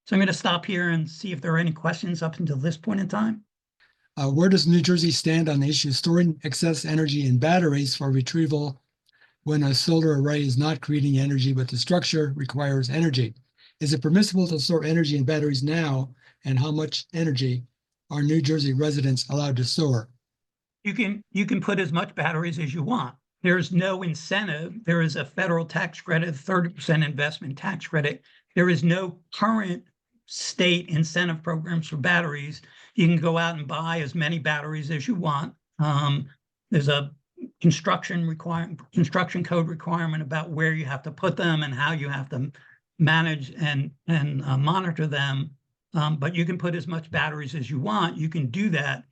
So I'm going to stop here and see if there are any questions up until this point in time. Where does New Jersey stand on the issue of storing excess energy in batteries for retrieval when a solar array is not creating energy, but the structure requires energy? Is it permissible to store energy in batteries now, and how much energy are New Jersey residents allowed to store? You can put as much batteries as you want. There's no incentive. There is a federal tax credit, 30% investment tax credit. There is no current state incentive programs for batteries. You can go out and buy as many batteries as you want. There's a construction code requirement about where you have to put them and how you have to manage and monitor them. But you can put as much batteries as you want. You can do that.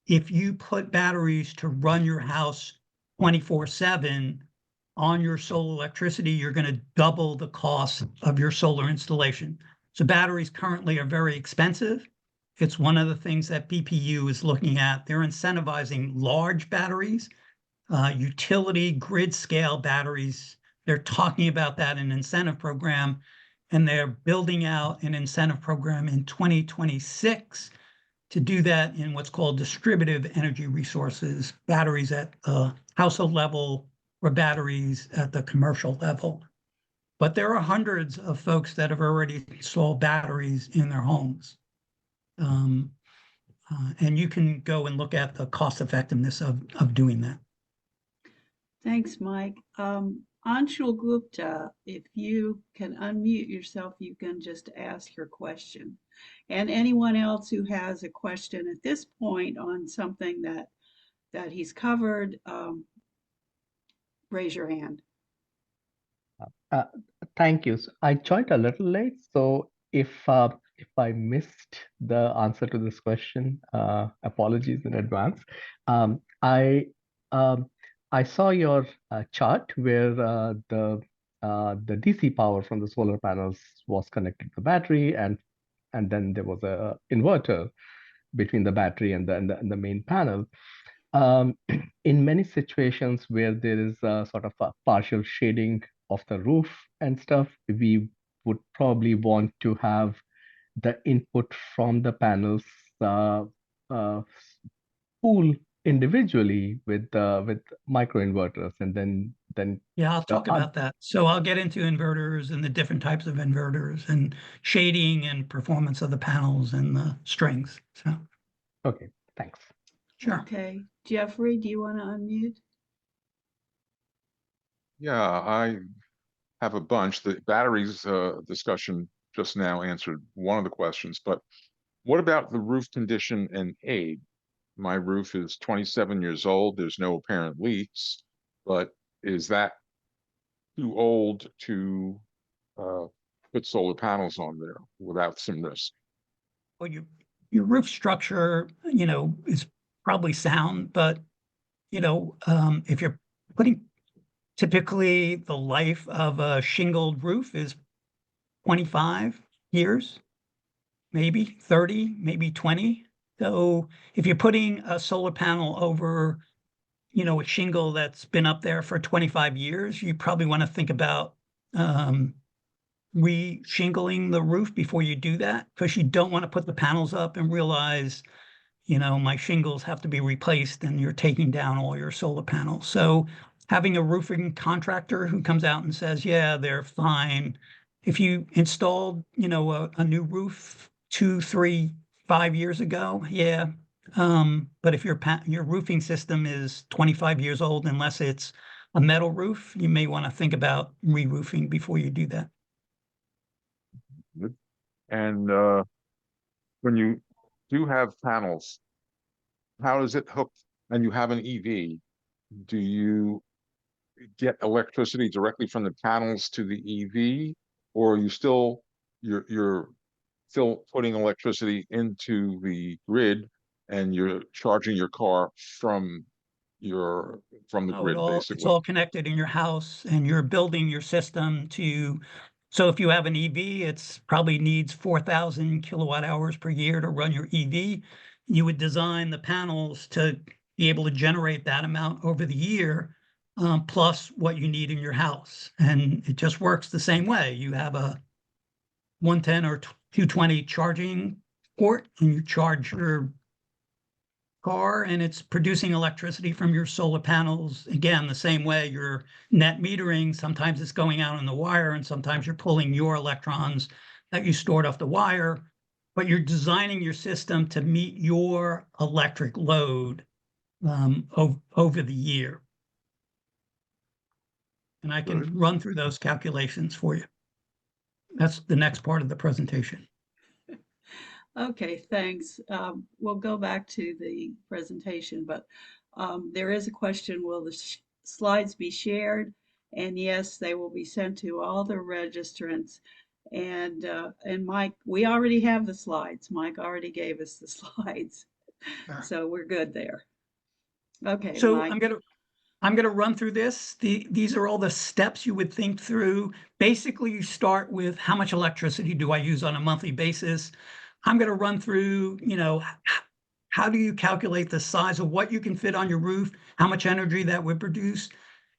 If you put batteries to run your house 24/7 on your solar electricity, you're going to double the cost of your solar installation. So batteries currently are very expensive. It's one of the things that BPU is looking at. They're incentivizing large batteries, utility grid scale batteries. They're talking about that in an incentive program, and they're building out an incentive program in 2026 to do that in what's called distributive energy resources, batteries at the household level or batteries at the commercial level. But there are hundreds of folks that have already installed batteries in their homes. And you can go and look at the cost effectiveness of doing that. Thanks, Mike. Anshul Gupta, if you can unmute yourself, you can just ask your question. And anyone else who has a question at this point on something that he's covered, raise your hand. Thank you. I joined a little late, so if I missed the answer to this question, apologies in advance. I saw your chart where the DC power from the solar panels was connected to the battery, and then there was a inverter between the battery and the main panel. In many situations where there is a sort of a partial shading of the roof and stuff, we would probably want to have the input from the panels pool individually with microinverters, and then Yeah, I'll talk about that. So I'll get into inverters and the different types of inverters and shading and performance of the panels and the strings. So okay, thanks. Sure. Okay, Jeffrey, do you want to unmute? Yeah, I have a bunch. The batteries discussion just now answered one of the questions, but what about the roof condition and age? My roof is 27 years old. There's no apparent leaks, but is that too old to put solar panels on there without some risk? Well, your roof structure, is probably sound, but if you're putting, typically the life of a shingled roof is 25 years, maybe 30, maybe 20. So if you're putting a solar panel over, a shingle that's been up there for 25 years, you probably want to think about re-shingling the roof before you do that, because you don't want to put the panels up and realize, my shingles have to be replaced and you're taking down all your solar panels. So having a roofing contractor who comes out and says, yeah, they're fine. If you installed, a new roof 2, 3, 5 years ago, yeah. But if your roofing system is 25 years old, unless it's a metal roof, you may want to think about re-roofing before you do that. And when you do have panels, how is it hooked? And you have an EV, do you get electricity directly from the panels to the EV, or are you still you're still putting electricity into the grid and you're charging your car from the grid, basically? It's all connected in your house, and you're building your system to. So if you have an EV, it's probably needs 4,000 kilowatt hours per year to run your EV. You would design the panels to be able to generate that amount over the year, plus what you need in your house. And it just works the same way. You have a 110 or 220 charging port, and you charge your car, and it's producing electricity from your solar panels. Again, the same way your net metering, sometimes it's going out on the wire, and sometimes you're pulling your electrons that you stored off the wire, but you're designing your system to meet your electric load over the year. And I can Good. run through those calculations for you. That's the next part of the presentation. Okay, thanks. We'll go back to the presentation, but there is a question, will the slides be shared? And yes, they will be sent to all the registrants. And Mike, we already have the slides. Mike already gave us the slides. Sure. So we're good there. Okay, So Mike. I'm gonna run through this. These are all the steps you would think through. Basically, you start with how much electricity do I use on a monthly basis? I'm gonna run through, how do you calculate the size of what you can fit on your roof? How much energy that would produce?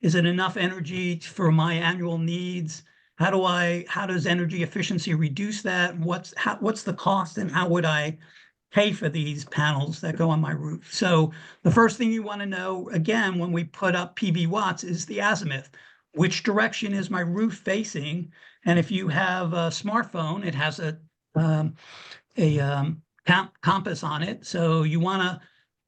Is it enough energy for my annual needs? How does energy efficiency reduce that? What's the cost, and how would I pay for these panels that go on my roof? So the first thing you want to know, again, when we put up PV watts, is the azimuth. Which direction is my roof facing? And if you have a smartphone, it has a compass on it. So you want to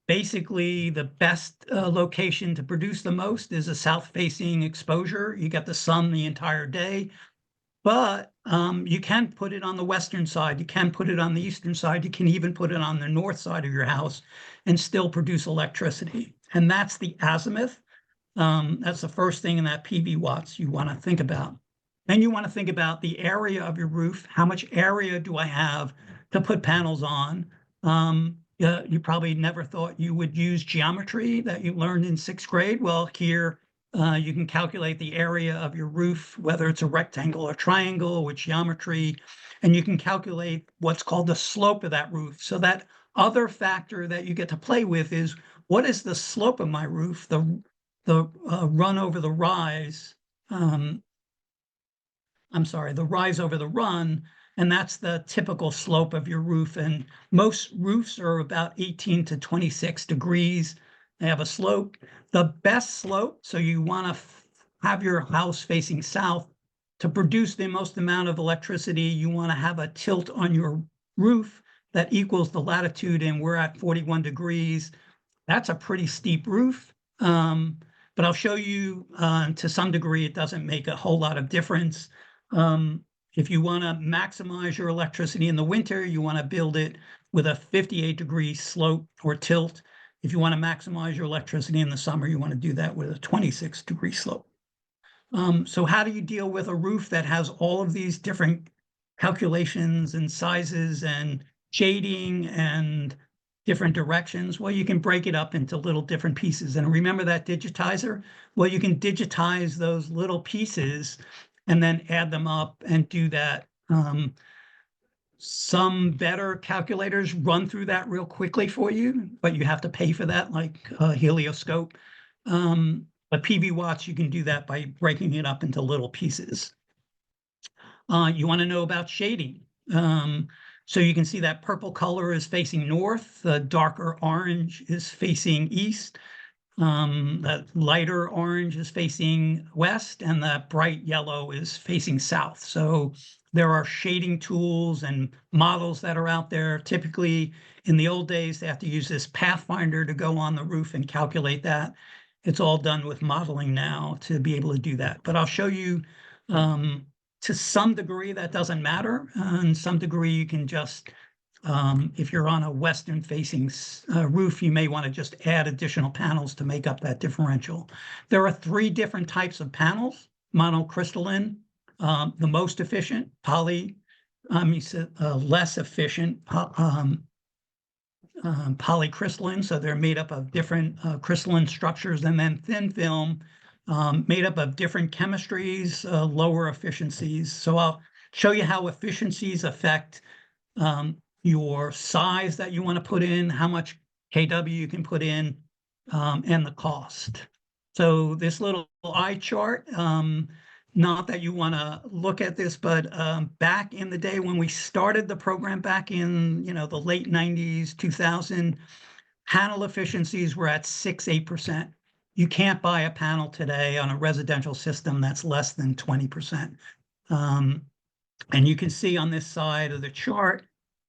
basically, the best location to produce the most is a south-facing exposure. You get the sun the entire day. But you can put it on the western side, you can put it on the eastern side, you can even put it on the north side of your house and still produce electricity. And that's the azimuth. That's the first thing in that PV watts you want to think about. Then you want to think about the area of your roof. How much area do I have to put panels on? You probably never thought you would use geometry that you learned in 6th grade. Well, here you can calculate the area of your roof, whether it's a rectangle or triangle with geometry, and you can calculate what's called the slope of that roof. So that other factor that you get to play with is, what is the slope of my roof, the run over the rise, the rise over the run, and that's the typical slope of your roof. And most roofs are about 18 to 26 degrees. They have a slope. The best slope, so you want to have your house facing south. To produce the most amount of electricity, you want to have a tilt on your roof that equals the latitude, and we're at 41 degrees. That's a pretty steep roof. But I'll show you to some degree, it doesn't make a whole lot of difference. If you want to maximize your electricity in the winter, you want to build it with a 58-degree slope or tilt. If you want to maximize your electricity in the summer, you want to do that with a 26-degree slope. So how do you deal with a roof that has all of these different calculations and sizes and shading and different directions? Well, you can break it up into little different pieces. And remember that digitizer? Well, you can digitize those little pieces and then add them up and do that. Some better calculators run through that real quickly for you, but you have to pay for that, like Helioscope. But PV watts, you can do that by breaking it up into little pieces. You want to know about shading. So you can see that purple color is facing north, the darker orange is facing east, that lighter orange is facing west, and the bright yellow is facing south. So there are shading tools and models that are out there. Typically, in the old days, they have to use this Pathfinder to go on the roof and calculate that. It's all done with modeling now to be able to do that. But I'll show you to some degree that doesn't matter. In some degree, you can just, if you're on a western facing roof, you may want to just add additional panels to make up that differential. There are 3 different types of panels: monocrystalline, the most efficient, less efficient, polycrystalline. So they're made up of different crystalline structures, and then thin film, made up of different chemistries, lower efficiencies. So I'll show you how efficiencies affect your size that you want to put in, how much kW you can put in, and the cost. So this little eye chart not that you want to look at this, but back in the day when we started the program back in, the late 90s, 2000, panel efficiencies were at 6-8%. You can't buy a panel today on a residential system that's less than 20%. And you can see on this side of the chart,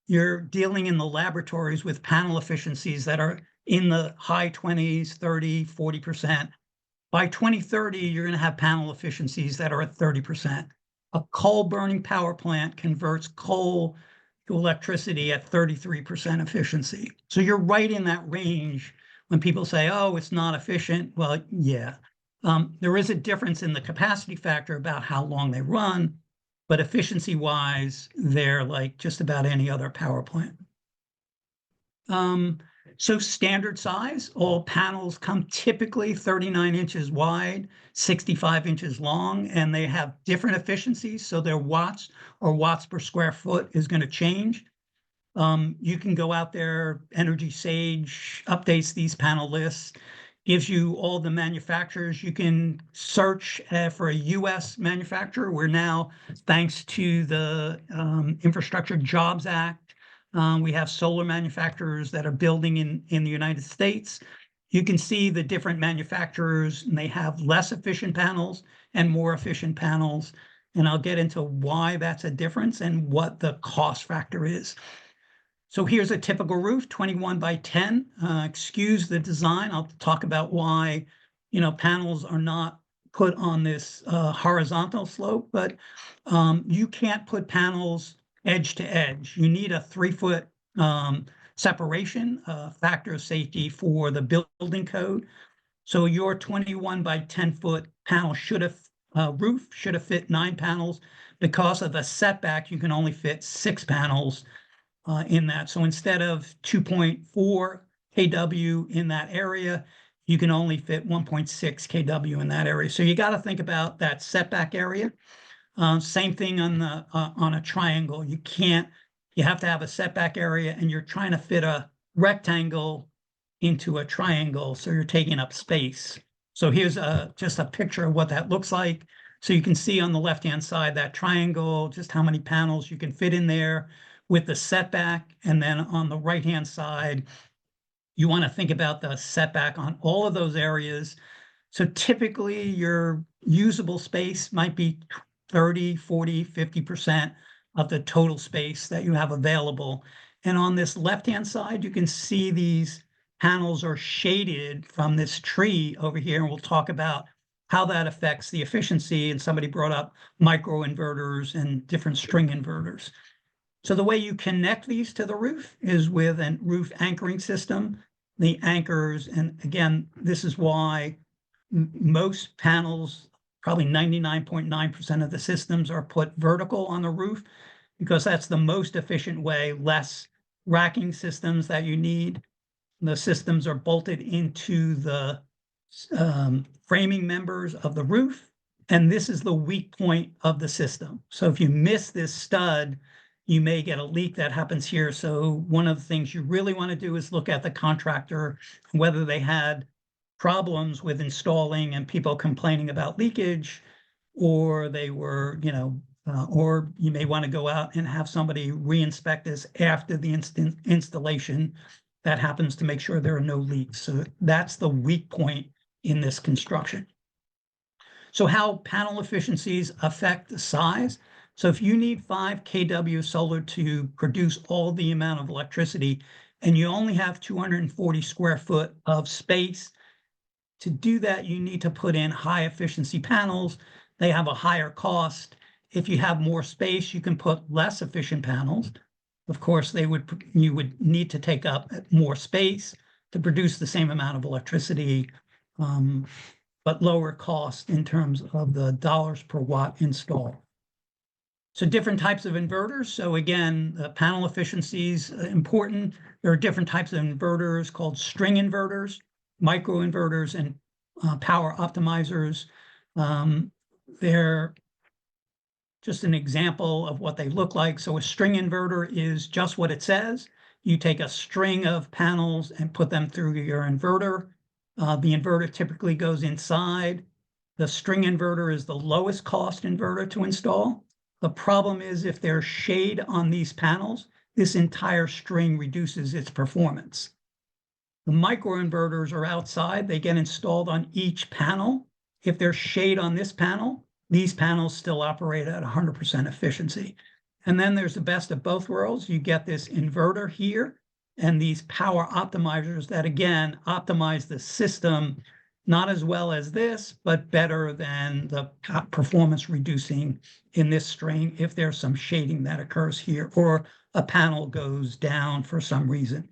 you're dealing in the laboratories with panel efficiencies that are in the high 20s, 30, 40%. By 2030, you're going to have panel efficiencies that are at 30%. A coal burning power plant converts coal to electricity at 33% efficiency. So you're right in that range when people say, oh, it's not efficient. Well, yeah. There is a difference in the capacity factor about how long they run, but efficiency-wise, they're like just about any other power plant. So standard size, all panels come typically 39 inches wide, 65 inches long, and they have different efficiencies. So their watts or watts per square foot is going to change. You can go out there, Energy Sage updates these panel lists, gives you all the manufacturers. You can search for a US manufacturer. We're now, thanks to the Infrastructure Jobs Act, we have solar manufacturers that are building in the United States. You can see the different manufacturers, and they have less efficient panels and more efficient panels. And I'll get into why that's a difference and what the cost factor is. So here's a typical roof, 21 by 10. Excuse the design. I'll talk about why, panels are not put on this horizontal slope, but you can't put panels edge to edge. You need a 3-foot separation, factor of safety for the building code. So your 21 by 10 foot panel roof should have fit 9 panels. Because of the setback, you can only fit 6 panels in that. So instead of 2.4 kW in that area, you can only fit 1.6 kW in that area. So you got to think about that setback area. Same thing on a triangle. You have to have a setback area, and you're trying to fit a rectangle into a triangle, so you're taking up space. So here's just a picture of what that looks like. So you can see on the left-hand side, that triangle, just how many panels you can fit in there with the setback. And then on the right-hand side, you want to think about the setback on all of those areas. So typically your usable space might be 30, 40, 50% of the total space that you have available. And on this left-hand side, you can see these panels are shaded from this tree over here. And we'll talk about how that affects the efficiency. And somebody brought up microinverters and different string inverters. So the way you connect these to the roof is with a roof anchoring system. The anchors, and again, this is why most panels, probably 99.9% of the systems, are put vertical on the roof, because that's the most efficient way, less racking systems that you need. The systems are bolted into the framing members of the roof, and this is the weak point of the system. So if you miss this stud, you may get a leak that happens here. So one of the things you really want to do is look at the contractor, whether they had problems with installing and people complaining about leakage, or they were, or you may want to go out and have somebody re-inspect this after the installation that happens to make sure there are no leaks. So that's the weak point in this construction. So how panel efficiencies affect the size. So if you need 5 kW solar to produce all the amount of electricity, and you only have 240 square foot of space, to do that, you need to put in high efficiency panels. They have a higher cost. If you have more space, you can put less efficient panels. Of course, you would need to take up more space to produce the same amount of electricity, but lower cost in terms of the dollars per watt installed. So different types of inverters. So again, panel efficiency is important. There are different types of inverters called string inverters, microinverters, and power optimizers. They're just an example of what they look like. So a string inverter is just what it says. You take a string of panels and put them through your inverter. The inverter typically goes inside the string inverter is the lowest cost inverter to install. The problem is if there's shade on these panels, this entire string reduces its performance. The microinverters are outside, they get installed on each panel. If there's shade on this panel, these panels still operate at 100% efficiency. And then there's the best of both worlds. You get this inverter here and these power optimizers that again optimize the system, not as well as this, but better than the performance reducing in this string if there's some shading that occurs here or a panel goes down for some reason.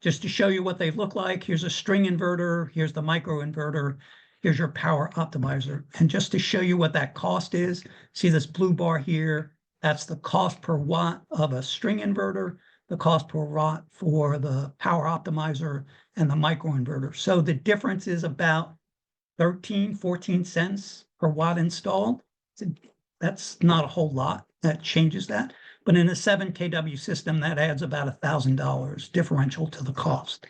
Just to show you what they look like, here's a string inverter, here's the microinverter, here's your power optimizer. And just to show you what that cost is, see this blue bar here, that's the cost per watt of a string inverter, the cost per watt for the power optimizer and the microinverter. So the difference is about 13, 14 cents per watt installed. So that's not a whole lot. That changes that. But in a 7 kW system, that adds about $1,000 differential to the cost.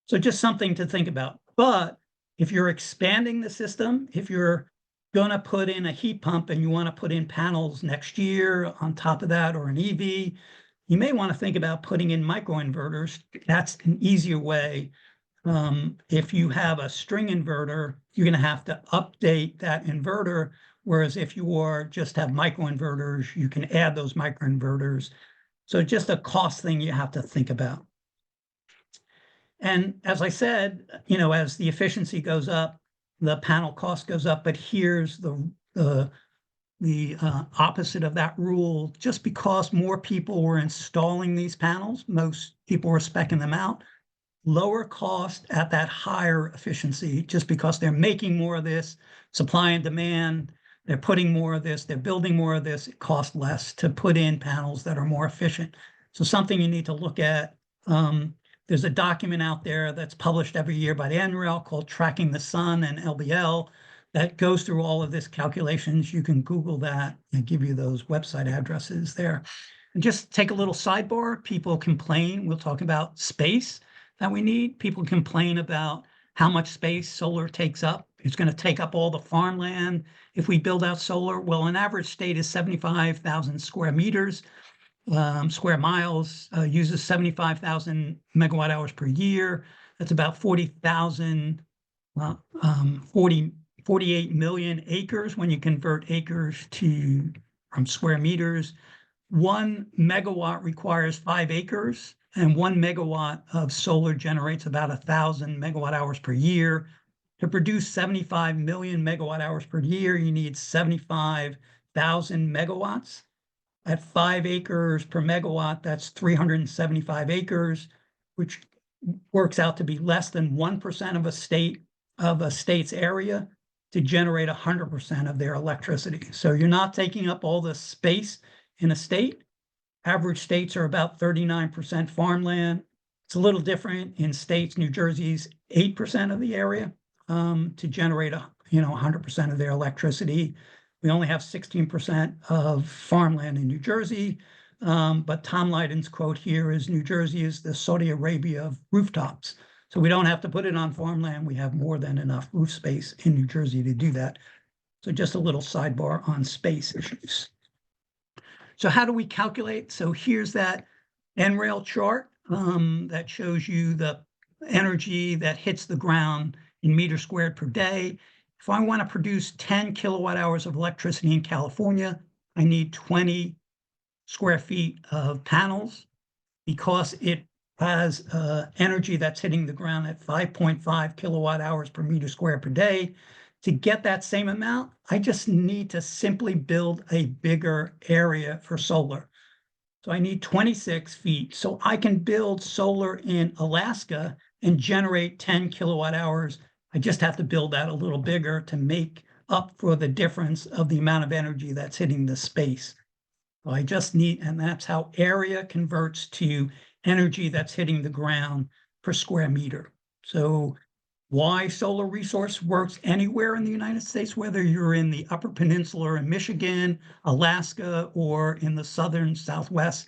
So just something to think about. But if you're expanding the system, if you're going to put in a heat pump and you want to put in panels next year on top of that or an EV, you may want to think about putting in microinverters. That's an easier way. If you have a string inverter, you're going to have to update that inverter. Whereas if you just have microinverters, you can add those microinverters. So just a cost thing you have to think about. And as I said, as the efficiency goes up, the panel cost goes up. But here's the opposite of that rule. Just because more people were installing these panels, most people were speccing them out, lower cost at that higher efficiency, just because they're making more of this, supply and demand, they're putting more of this, they're building more of this, it costs less to put in panels that are more efficient. So something you need to look at. There's a document out there that's published every year by the NREL called Tracking the Sun and LBL that goes through all of this calculations. You can Google that and give you those website addresses there. And just take a little sidebar. People complain, we'll talk about space that we need. People complain about how much space solar takes up. It's going to take up all the farmland if we build out solar. Well, an average state is 75,000 square meters, square miles, uses 75,000 megawatt hours per year. That's about 48 million acres when you convert acres from square meters. 1 megawatt requires 5 acres. And 1 megawatt of solar generates about 1,000 megawatt hours per year. To produce 75 million megawatt hours per year, you need 75,000 megawatts. At 5 acres per megawatt, that's 375 acres, which works out to be less than 1% of a state's area to generate 100% of their electricity. So you're not taking up all the space in a state. Average states are about 39% farmland. It's a little different in states. New Jersey's 8% of the area to generate 100% of their electricity. We only have 16% of farmland in New Jersey. But Tom Leiden's quote here is New Jersey is the Saudi Arabia of rooftops. So we don't have to put it on farmland. We have more than enough roof space in New Jersey to do that. So just a little sidebar on space issues. So how do we calculate? So here's that NREL chart that shows you the energy that hits the ground in meters squared per day. If I want to produce 10 kilowatt hours of electricity in California, I need 20 square feet of panels because it has energy that's hitting the ground at 5.5 kilowatt hours per meter squared per day. To get that same amount, I just need to simply build a bigger area for solar. So I need 26 feet. So I can build solar in Alaska and generate 10 kilowatt hours. I just have to build that a little bigger to make up for the difference of the amount of energy that's hitting the space. So I just need, and that's how area converts to energy that's hitting the ground per square meter. So why solar resource works anywhere in the United States, whether you're in the Upper Peninsula in Michigan, Alaska, or in the southern Southwest,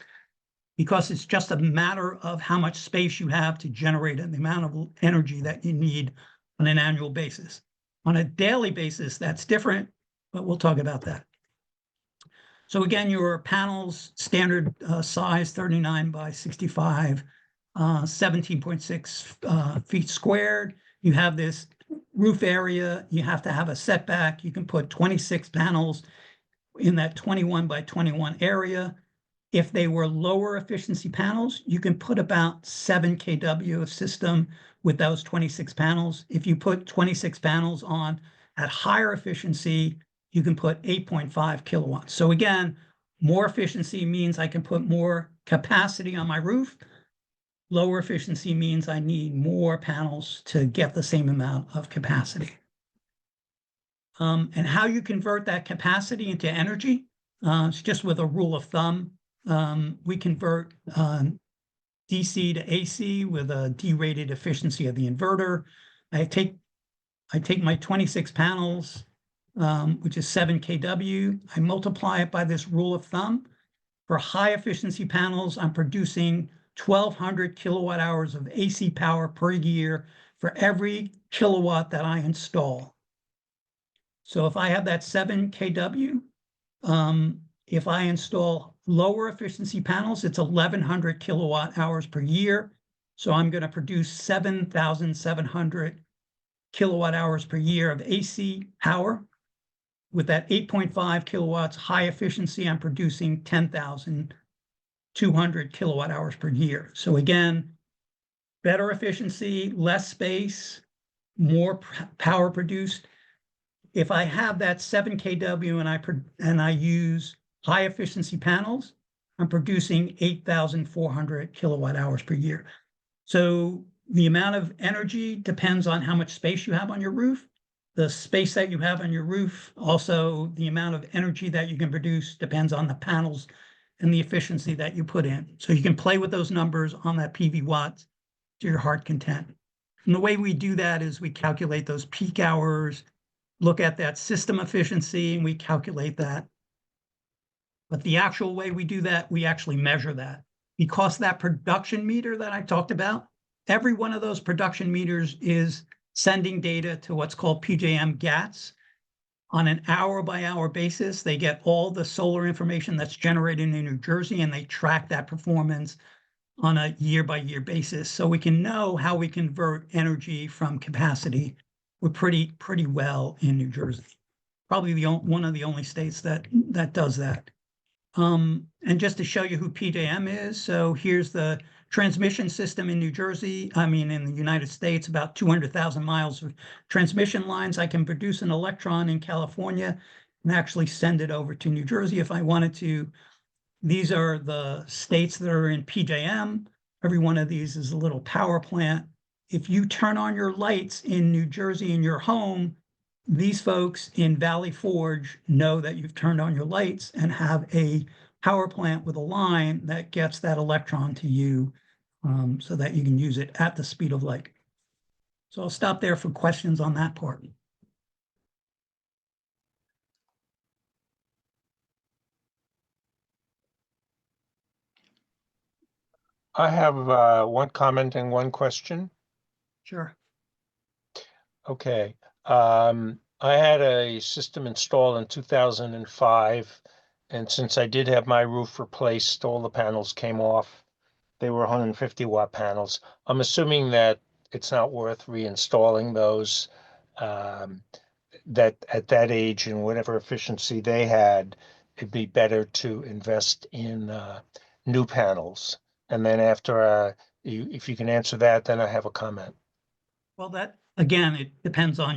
because it's just a matter of how much space you have to generate and the amount of energy that you need on an annual basis. On a daily basis, that's different, but we'll talk about that. So again, your panels, standard size 39 by 65, 17.6 feet squared. You have this roof area. You have to have a setback. You can put 26 panels in that 21 by 21 area. If they were lower efficiency panels, you can put about 7 kW of system with those 26 panels. If you put 26 panels on at higher efficiency, you can put 8.5 kilowatts. So again, more efficiency means I can put more capacity on my roof. Lower efficiency means I need more panels to get the same amount of capacity. And how you convert that capacity into energy, it's just with a rule of thumb. We convert DC to AC with a derated efficiency of the inverter. I take my 26 panels, which is 7 kW. I multiply it by this rule of thumb. For high efficiency panels, I'm producing 1,200 kilowatt hours of AC power per year for every kilowatt that I install. So if I have that 7 kW, if I install lower efficiency panels, it's 1,100 kilowatt hours per year. So I'm going to produce 7,700 kilowatt hours per year of AC power. With that 8.5 kilowatts high efficiency, I'm producing 10,200 kilowatt hours per year. So again, better efficiency, less space, more power produced. If I have that 7 kW and I use high efficiency panels, I'm producing 8,400 kilowatt hours per year. So the amount of energy depends on how much space you have on your roof. The space that you have on your roof, also the amount of energy that you can produce depends on the panels and the efficiency that you put in. So you can play with those numbers on that PV watts to your heart content. And the way we do that is we calculate those peak hours, look at that system efficiency, and we calculate that. But the actual way we do that, we actually measure that. Because that production meter that I talked about, every one of those production meters is sending data to what's called PJM GATS. On an hour-by-hour basis, they get all the solar information that's generated in New Jersey, and they track that performance on a year-by-year basis. So we can know how we convert energy from capacity. We're pretty well in New Jersey. Probably one of the only states that does that. And just to show you who PJM is, so here's the transmission system in New Jersey. I mean, in the United States, about 200,000 miles of transmission lines. I can produce an electron in California and actually send it over to New Jersey if I wanted to. These are the states that are in PJM. Every one of these is a little power plant. If you turn on your lights in New Jersey in your home, these folks in Valley Forge know that you've turned on your lights and have a power plant with a line that gets that electron to you so that you can use it at the speed of light. So I'll stop there for questions on that part. I have one comment and one question. Sure. Okay. I had a system installed in 2005, and since I did have my roof replaced, all the panels came off. They were 150 watt panels. I'm assuming that it's not worth reinstalling those, that at that age and whatever efficiency they had, it'd be better to invest in new panels. And then after, if you can answer that, then I have a comment. Well, that, again, it depends on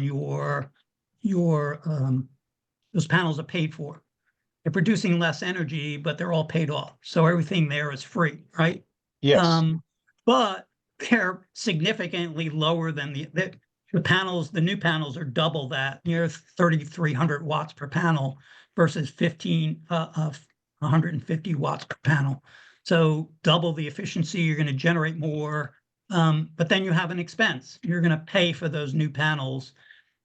those panels are paid for. They're producing less energy, but they're all paid off. So everything there is free, right? Yes. But they're significantly lower than the panels. The new panels are double that, near 3,300 watts per panel versus 150 watts per panel. So double the efficiency, you're going to generate more, but then you have an expense. You're going to pay for those new panels.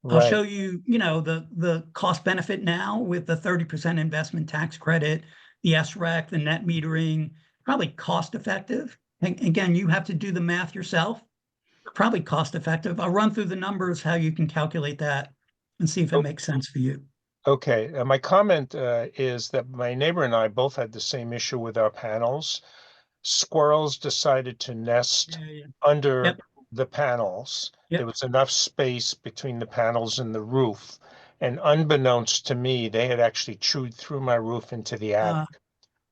I'll show you, the cost benefit now with the 30% investment tax credit, the SREC, the net metering, probably cost effective. And again, you have to do the math yourself. Probably cost effective. I'll run through the numbers, how you can calculate that and see if it makes sense for you. Okay, my comment is that my neighbor and I both had the same issue with our panels. Squirrels decided to nest under Yep. the panels. Yep. There was enough space between the panels and the roof. And unbeknownst to me, they had actually chewed through my roof into the attic.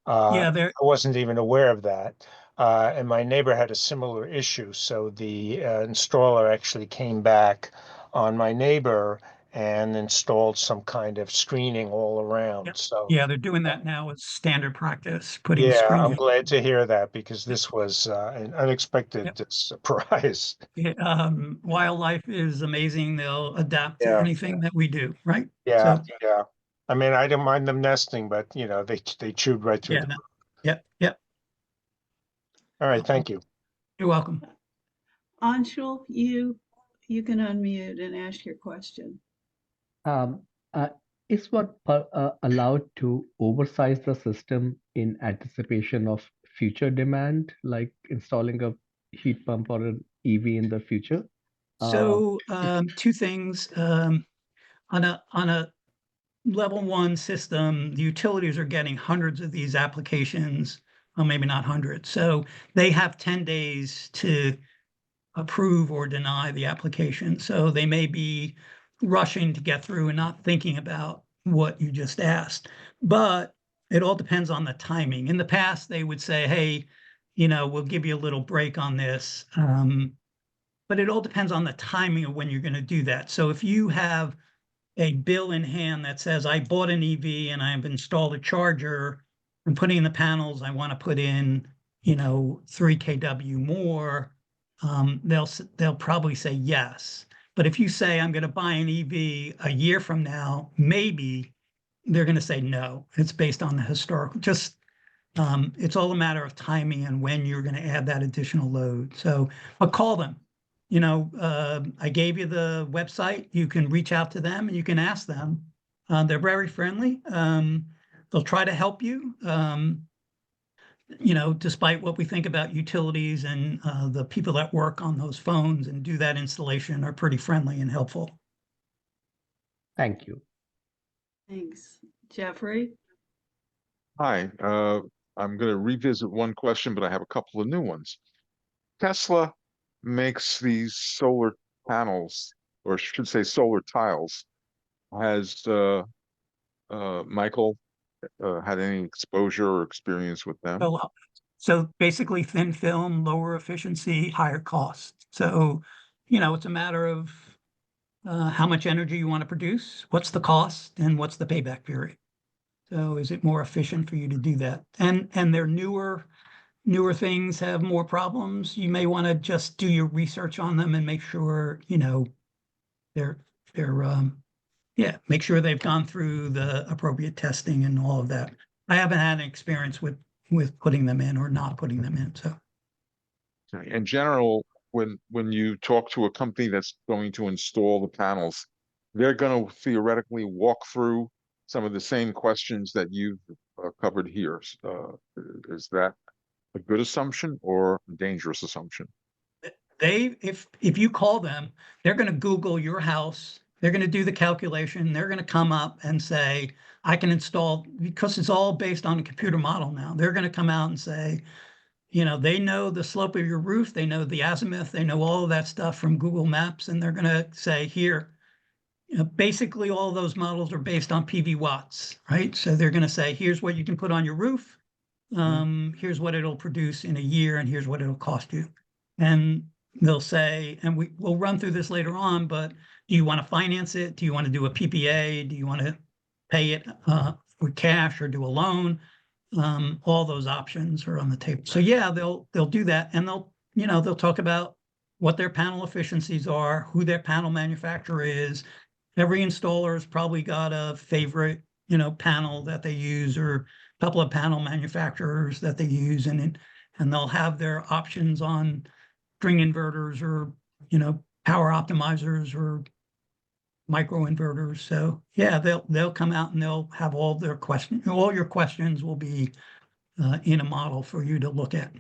Yeah, I wasn't even aware of that. And my neighbor had a similar issue. So the installer actually came back on my neighbor and installed some kind of screening all around. Yep. So yeah, they're doing that now as standard practice, putting yeah, I'm screening. glad to hear that because this was an unexpected Yep. surprise. Wildlife is amazing. They'll adapt to Yeah. anything that we do, right? Yeah, So, yeah. I mean, I don't mind them nesting, but you know, they chewed right through yeah, the. no, yep, yep. All right, thank you. You're welcome. Anshul, you can unmute and ask your question. Um, is what allowed to oversize the system in anticipation of future demand, like installing a heat pump or an EV in the future? So, two things, on a level one system, the utilities are getting hundreds of these applications, well, maybe not hundreds. So they have 10 days to approve or deny the application. So they may be rushing to get through and not thinking about what you just asked. But it all depends on the timing. In the past, they would say, hey, we'll give you a little break on this. But it all depends on the timing of when you're going to do that. So if you have a bill in hand that says, I bought an EV and I've installed a charger, I'm putting in the panels, I want to put in, 3 kW more, they'll probably say yes. But if you say, I'm going to buy an EV a year from now, maybe they're going to say no. It's based on the historical, it's all a matter of timing and when you're going to add that additional load. So, but call them. I gave you the website. You can reach out to them and you can ask them. They're very friendly. They'll try to help you. Despite what we think about utilities, and the people that work on those phones and do that installation are pretty friendly and helpful. Thank you. Thanks. Jeffrey? Hi, I'm going to revisit one question, but I have a couple of new ones. Tesla makes these solar panels, or I should say solar tiles. Has Michael had any exposure or experience with them? So basically thin film, lower efficiency, higher cost. So, it's a matter of how much energy you want to produce, what's the cost, and what's the payback period. So is it more efficient for you to do that? And their newer things have more problems. You may want to just do your research on them and make sure, they're make sure they've gone through the appropriate testing and all of that. I haven't had an experience with putting them in or not putting them in. So In general, when you talk to a company that's going to install the panels, they're going to theoretically walk through some of the same questions that you've covered here. Is that a good assumption or a dangerous assumption? if you call them, they're going to Google your house. They're going to do the calculation. They're going to come up and say, I can install, because it's all based on a computer model now. They're going to come out and say, they know the slope of your roof. They know the azimuth. They know all of that stuff from Google Maps. And they're going to say, here, basically all of those models are based on PV watts, right? So they're going to say, here's what you can put on your roof. Here's what it'll produce in a year, and here's what it'll cost you. And they'll say, and we'll run through this later on, but do you want to finance it? Do you want to do a PPA? Do you want to pay it with cash or do a loan? All those options are on the table. So yeah, they'll do that, and they'll talk about what their panel efficiencies are, who their panel manufacturer is. Every installer has probably got a favorite, panel that they use, or a couple of panel manufacturers that they use, and they'll have their options on string inverters or, power optimizers or micro inverters. So yeah, they'll come out and they'll have all their questions. All your questions will be in a model for you to look at.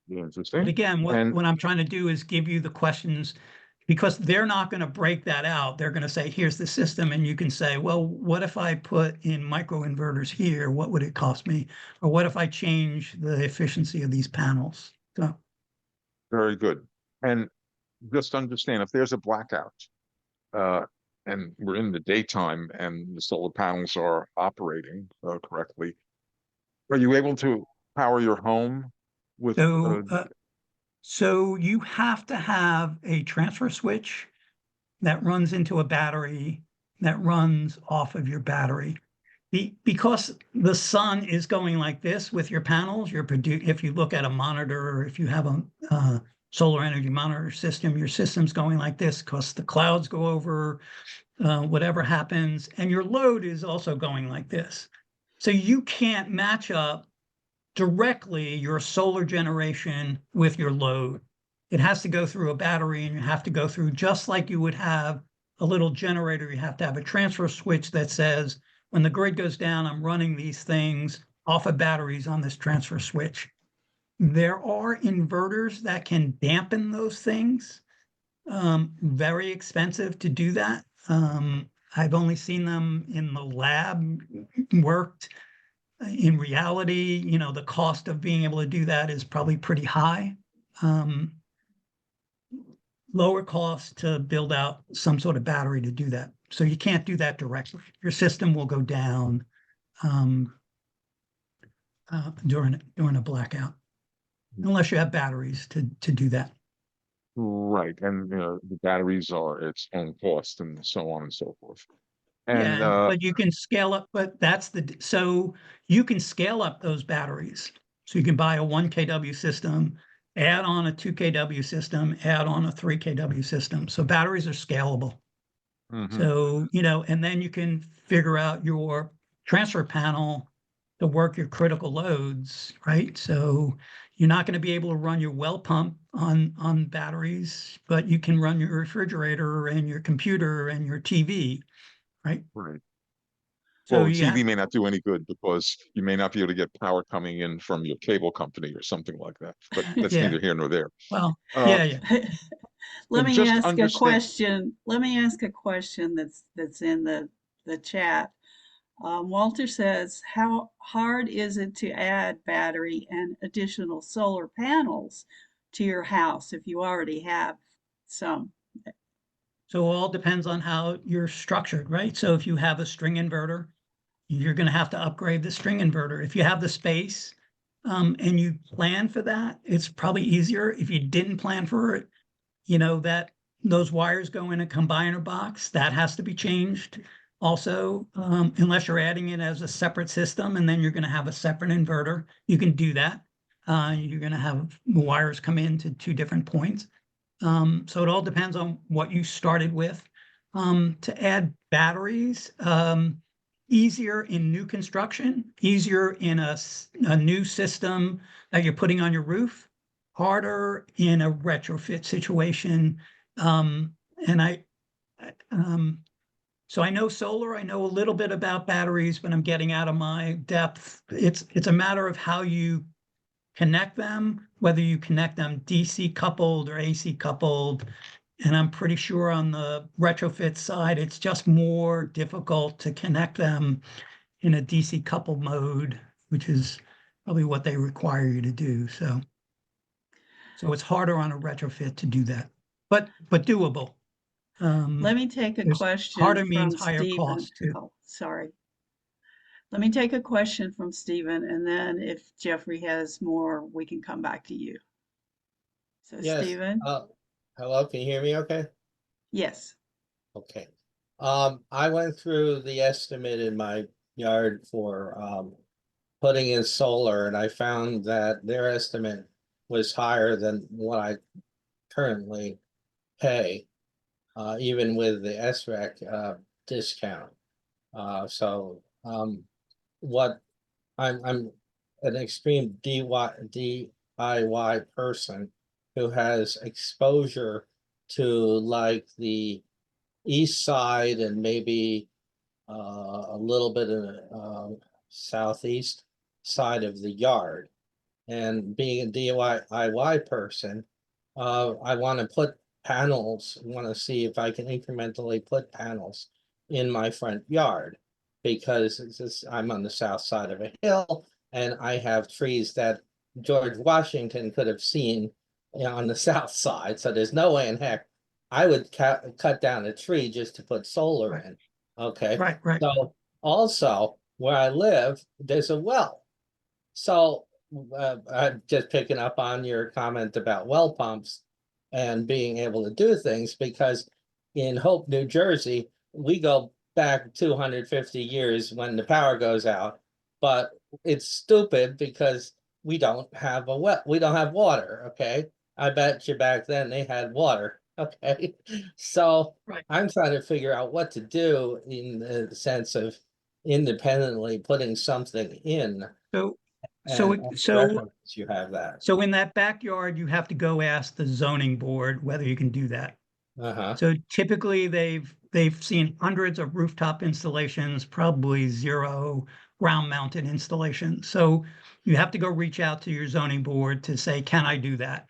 Yeah, interesting. But again, And- what I'm trying to do is give you the questions because they're not going to break that out. They're going to say, here's the system. And you can say, well, what if I put in microinverters here? What would it cost me? Or what if I change the efficiency of these panels? So, Very good. And just understand, if there's a blackout, and we're in the daytime and the solar panels are operating correctly, are you able to power your home with? so you have to have a transfer switch that runs into a battery that runs off of your battery. Because the sun is going like this with your panels, if you look at a monitor, or if you have a solar energy monitor system, your system's going like this because the clouds go over, whatever happens, and your load is also going like this. So you can't match up directly your solar generation with your load. It has to go through a battery, and you have to go through, just like you would have a little generator, you have to have a transfer switch that says, when the grid goes down, I'm running these things off of batteries on this transfer switch. There are inverters that can dampen those things. Very expensive to do that. I've only seen them in the lab worked. In reality, the cost of being able to do that is probably pretty high. Lower cost to build out some sort of battery to do that. So you can't do that directly. Your system will go down during a blackout, unless you have batteries to do that. Right, and the batteries are its own cost and so on and so forth. And Yeah, but you can scale up, so you can scale up those batteries. So you can buy a 1 kW system, add on a 2 kW system, add on a 3 kW system. So batteries are scalable. mhm, So, and then you can figure out your transfer panel to work your critical loads, right? So you're not going to be able to run your well pump on batteries, but you can run your refrigerator and your computer and your TV, right? right. So Well, the yeah, TV may not do any good because you may not be able to get power coming in from your cable company or something like that, but that's yeah. neither here nor there. Well, Uh, yeah. Let but me just ask a understand, question. Let me ask a question that's in the chat. Walter says, how hard is it to add battery and additional solar panels to your house if you already have some? So it all depends on how you're structured, right? So if you have a string inverter, you're going to have to upgrade the string inverter. If you have the space, and you plan for that, it's probably easier. If you didn't plan for it, that those wires go in a combiner box, that has to be changed also, unless you're adding it as a separate system, and then you're going to have a separate inverter. You can do that. You're going to have wires come into 2 different points. So it all depends on what you started with. To add batteries, easier in new construction, easier in a new system that you're putting on your roof, harder in a retrofit situation. And so I know solar, I know a little bit about batteries, but I'm getting out of my depth. It's a matter of how you connect them, whether you connect them DC coupled or AC coupled. And I'm pretty sure on the retrofit side, it's just more difficult to connect them in a DC coupled mode, which is probably what they require you to do. So it's harder on a retrofit to do that, but doable. Let me take a There's question harder means from higher Stephen. cost too. Oh, sorry. Let me take a question from Stephen, and then if Jeffrey has more, we can come back to you. So Yes. Stephen? Hello, can you hear me okay? Yes. Okay. I went through the estimate in my yard for putting in solar, and I found that their estimate was higher than what I currently pay, even with the SREC discount. What I'm an extreme DIY person who has exposure to like the east side and maybe a little bit of southeast side of the yard. And being a DIY person, I want to put panels, want to see if I can incrementally put panels in my front yard. Because I'm on the south side of a hill and I have trees that George Washington could have seen, on the south side, so there's no way in heck I would cut down a tree just to put solar Right. in, okay? Right, right. So also, where I live, there's a well. So I'm just picking up on your comment about well pumps and being able to do things, because in Hope, New Jersey, we go back 250 years when the power goes out, but it's stupid because we don't have we don't have water, okay? I bet you back then they had water, okay? So Right. I'm trying to figure out what to do in the sense of independently putting something in. So, And so reference you have that. So in that backyard, you have to go ask the zoning board whether you can do that. Uh-huh. So typically they've seen hundreds of rooftop installations, probably 0 ground mounted installations. So you have to go reach out to your zoning board to say, can I do that?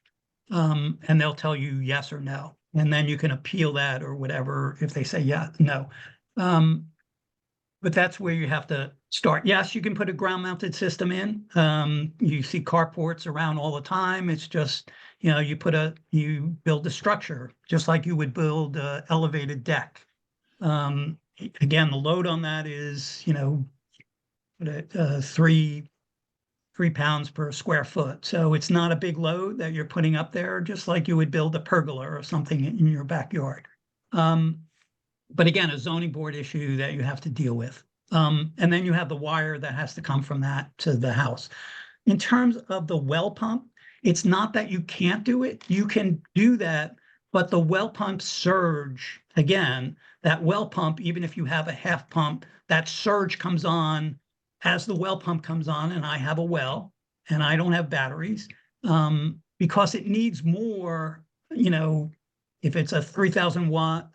And they'll tell you yes or no. And then you can appeal that or whatever if they say yeah, no. But that's where you have to start. Yes, you can put a ground mounted system in. You see carports around all the time. It's just, you build a structure just like you would build a elevated deck. Again, the load on that is, 3 pounds per square foot. So it's not a big load that you're putting up there, just like you would build a pergola or something in your backyard. But again, a zoning board issue that you have to deal with. And then you have the wire that has to come from that to the house. In terms of the well pump, it's not that you can't do it. You can do that, but the well pump surge, again, that well pump, even if you have a half pump, that surge comes on as the well pump comes on, and I have a well and I don't have batteries, because it needs more, if it's a 3,000 watt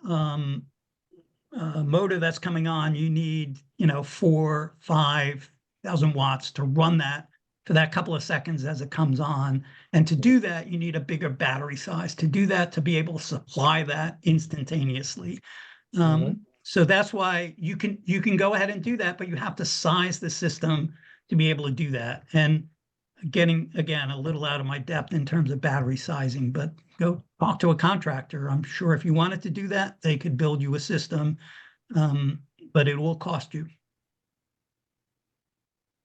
motor that's coming on, you need, 4,000-5,000 watts to run that for that couple of seconds as it comes on. And to do that, you need a bigger battery size to do that, to be able to supply that instantaneously. So that's why you can go ahead and do that, but you have to size the system to be able to do that. And getting, again, a little out of my depth in terms of battery sizing, but go talk to a contractor. I'm sure if you wanted to do that, they could build you a system, but it will cost you.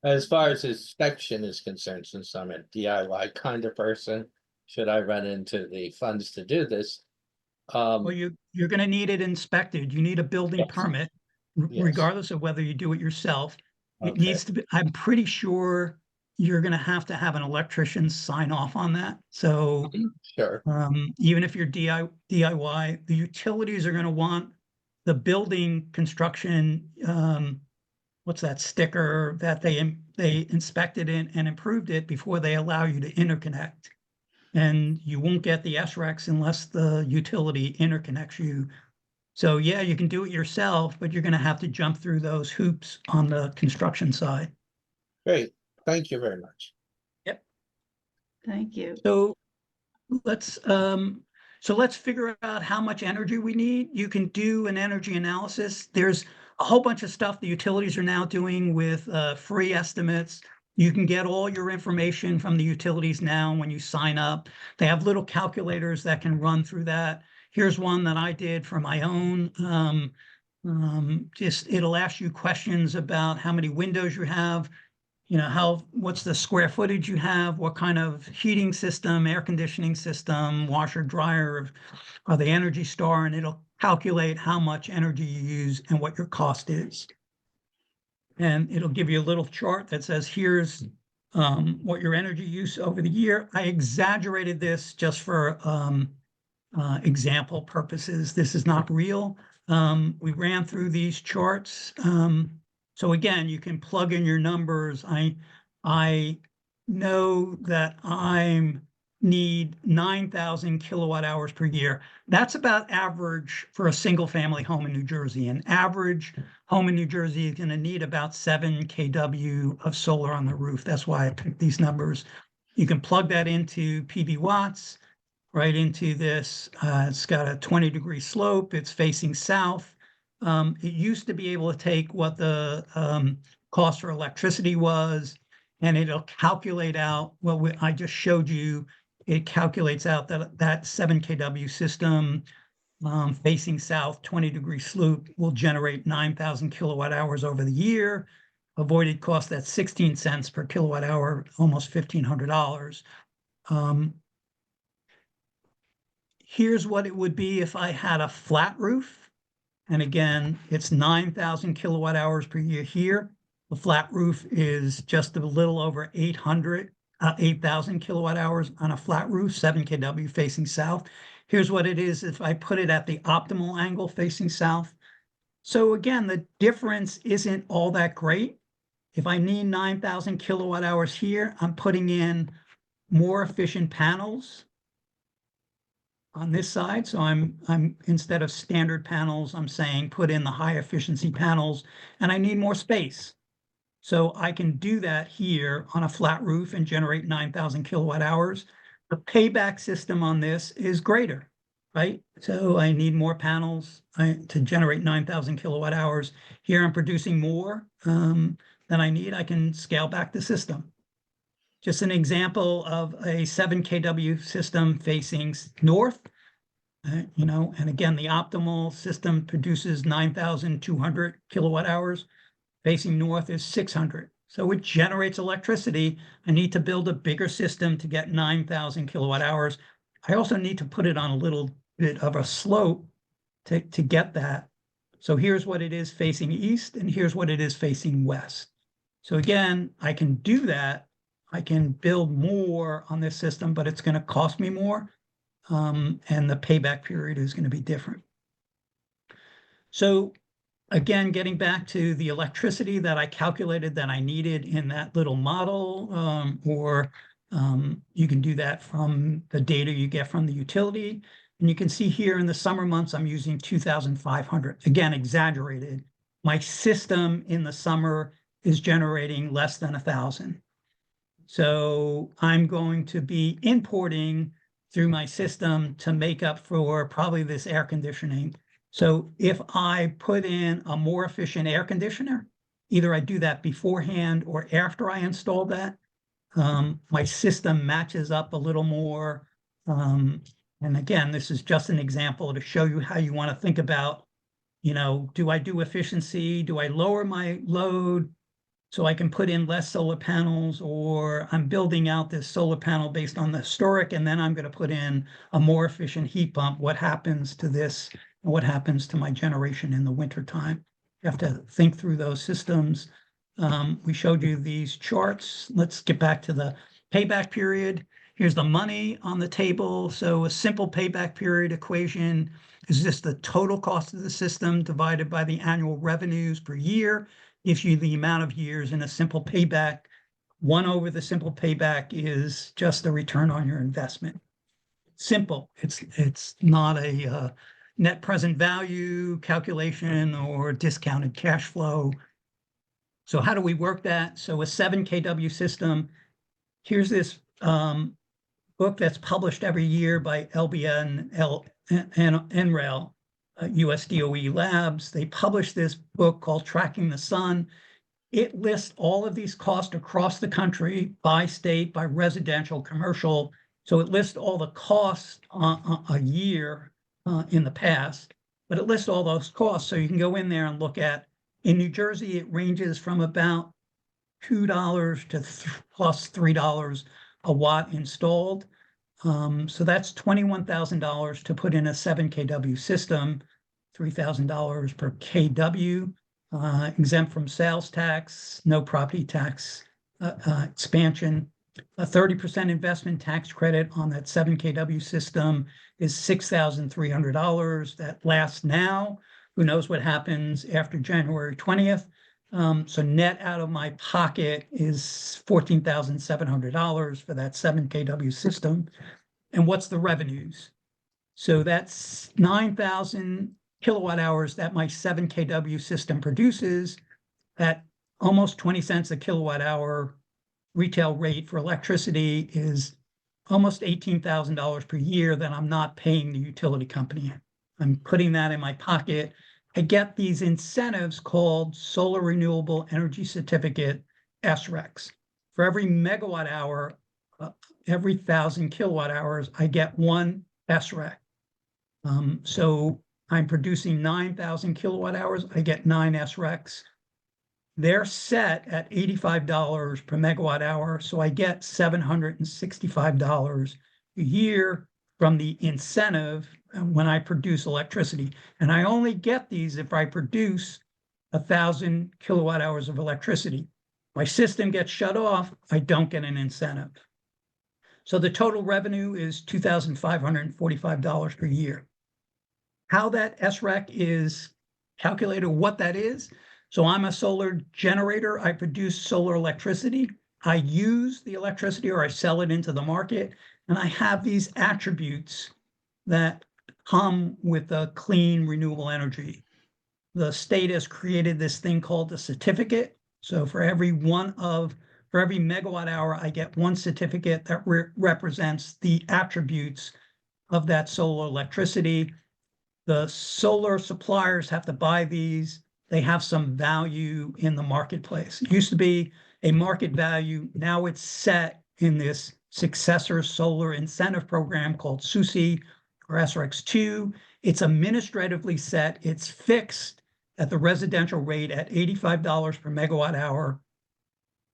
As far as inspection is concerned, since I'm a DIY kind of person, should I run into the funds to do this? Well, you're going to need it inspected. You need a building Yes. permit, Yes. regardless of whether you do it yourself. It Okay. needs to be, I'm pretty sure you're going to have an electrician sign off on that. So Sure. even if you're DIY, the utilities are going to want the building construction, what's that sticker that they inspected it and improved it before they allow you to interconnect. And you won't get the SRECs unless the utility interconnects you. So yeah, you can do it yourself, but you're going to have to jump through those hoops on the construction side. Great. Thank you very much. Thank you. So let's figure out how much energy we need. You can do an energy analysis. There's a whole bunch of stuff the utilities are now doing with free estimates. You can get all your information from the utilities now when you sign up. They have little calculators that can run through that. Here's one that I did for my own. It'll ask you questions about how many windows you have, what's the square footage you have, what kind of heating system, air conditioning system, washer, dryer, are they Energy Star, and it'll calculate how much energy you use and what your cost is. And it'll give you a little chart that says, here's what your energy use over the year. I exaggerated this just for example purposes. This is not real. We ran through these charts. So again, you can plug in your numbers. I know that I need 9,000 kilowatt hours per year. That's about average for a single family home in New Jersey. An average home in New Jersey is going to need about 7 kW of solar on the roof. That's why I picked these numbers. You can plug that into PV watts. right into this. It's got a 20-degree slope. It's facing south. It used to be able to take what the cost for electricity was, and it'll calculate out what I just showed you. It calculates out that 7 kW system facing south, 20-degree slope will generate 9,000 kilowatt hours over the year. Avoided cost, that's 16 cents per kilowatt hour, almost $1,500. Here's what it would be if I had a flat roof. And again, it's 9,000 kilowatt hours per year here. The flat roof is just a little over 8,000 kilowatt hours on a flat roof, 7 kW facing south. Here's what it is if I put it at the optimal angle facing south. So again, the difference isn't all that great. If I need 9,000 kilowatt hours here, I'm putting in more efficient panels on this side. So I'm instead of standard panels, I'm saying put in the high efficiency panels, and I need more space. So I can do that here on a flat roof and generate 9,000 kilowatt hours. The payback system on this is greater, right? So I need more panels to generate 9,000 kilowatt hours. Here I'm producing more than I need. I can scale back the system. Just an example of a 7 kW system facing north, and again, the optimal system produces 9,200 kilowatt hours. Facing north is 600. So it generates electricity. I need to build a bigger system to get 9,000 kilowatt hours. I also need to put it on a little bit of a slope to get that. So here's what it is facing east, and here's what it is facing west. So again, I can do that. I can build more on this system, but it's going to cost me more. And the payback period is going to be different. So again, getting back to the electricity that I calculated that I needed in that little model, you can do that from the data you get from the utility. And you can see here in the summer months, I'm using 2,500, again, exaggerated. My system in the summer is generating less than 1,000. So I'm going to be importing through my system to make up for probably this air conditioning. So if I put in a more efficient air conditioner, either I do that beforehand or after I install that, my system matches up a little more. And again, this is just an example to show you how you want to think about, do I do efficiency? Do I lower my load so I can put in less solar panels, or I'm building out this solar panel based on the historic, and then I'm going to put in a more efficient heat pump? What happens to this? What happens to my generation in the wintertime? You have to think through those systems. We showed you these charts. Let's get back to the payback period. Here's the money on the table. So a simple payback period equation is just the total cost of the system divided by the annual revenues per year. Gives you the amount of years in a simple payback. 1 over the simple payback is just the return on your investment. Simple. It's not a net present value calculation or discounted cash flow. So how do we work that? So a 7 kW system, here's this book that's published every year by LBN and NREL, US DOE Labs. They published this book called Tracking the Sun. It lists all of these costs across the country by state, by residential, commercial. So it lists all the costs a year in the past, but it lists all those costs. So you can go in there and look at, in New Jersey, it ranges from about $2 to plus $3 a watt installed. So that's $21,000 to put in a 7 kW system, $3,000 per kW, exempt from sales tax, no property tax expansion. A 30% investment tax credit on that 7 kW system is $6,300. That lasts now. Who knows what happens after January 20th? So net out of my pocket is $14,700 for that 7 kW system. And what's the revenues? So that's 9,000 kilowatt hours that my 7 kW system produces at almost 20 cents a kilowatt hour. Retail rate for electricity is almost $18,000 per year that I'm not paying the utility company. I'm putting that in my pocket. I get these incentives called Solar Renewable Energy Certificate, SRECs. For every megawatt hour, every 1,000 kilowatt hours, I get one SREC. So I'm producing 9,000 kilowatt hours, I get 9 SRECs. They're set at $85 per megawatt hour, so I get $765 a year from the incentive when I produce electricity. And I only get these if I produce 1,000 kilowatt hours of electricity. My system gets shut off, I don't get an incentive. So the total revenue is $2,545 per year. How that SREC is calculated, what that is. So I'm a solar generator. I produce solar electricity. I use the electricity or I sell it into the market. And I have these attributes that come with a clean renewable energy. The state has created this thing called a certificate. So for every megawatt hour, I get one certificate that represents the attributes of that solar electricity. The solar suppliers have to buy these. They have some value in the marketplace. It used to be a market value. Now it's set in this successor solar incentive program called SUSI or SREX2. It's administratively set. It's fixed at the residential rate at $85 per megawatt hour.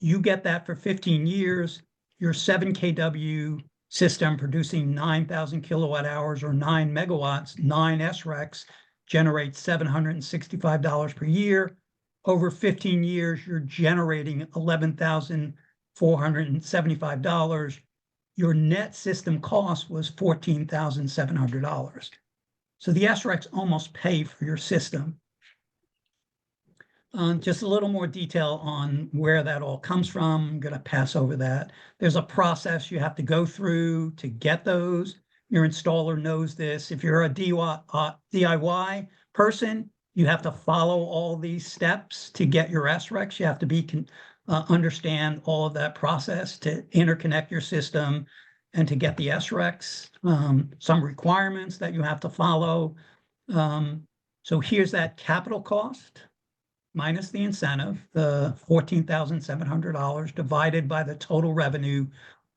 You get that for 15 years. Your 7 kW system producing 9,000 kilowatt hours or 9 megawatts, 9 SRECs, generates $765 per year. Over 15 years, you're generating $11,475. Your net system cost was $14,700. So the SRECs almost pay for your system. Just a little more detail on where that all comes from. I'm going to pass over that. There's a process you have to go through to get those. Your installer knows this. If you're a DIY person, you have to follow all these steps to get your SRECs. You have to understand all of that process to interconnect your system and to get the SRECs. Some requirements that you have to follow. So here's that capital cost minus the incentive, the $14,700 divided by the total revenue.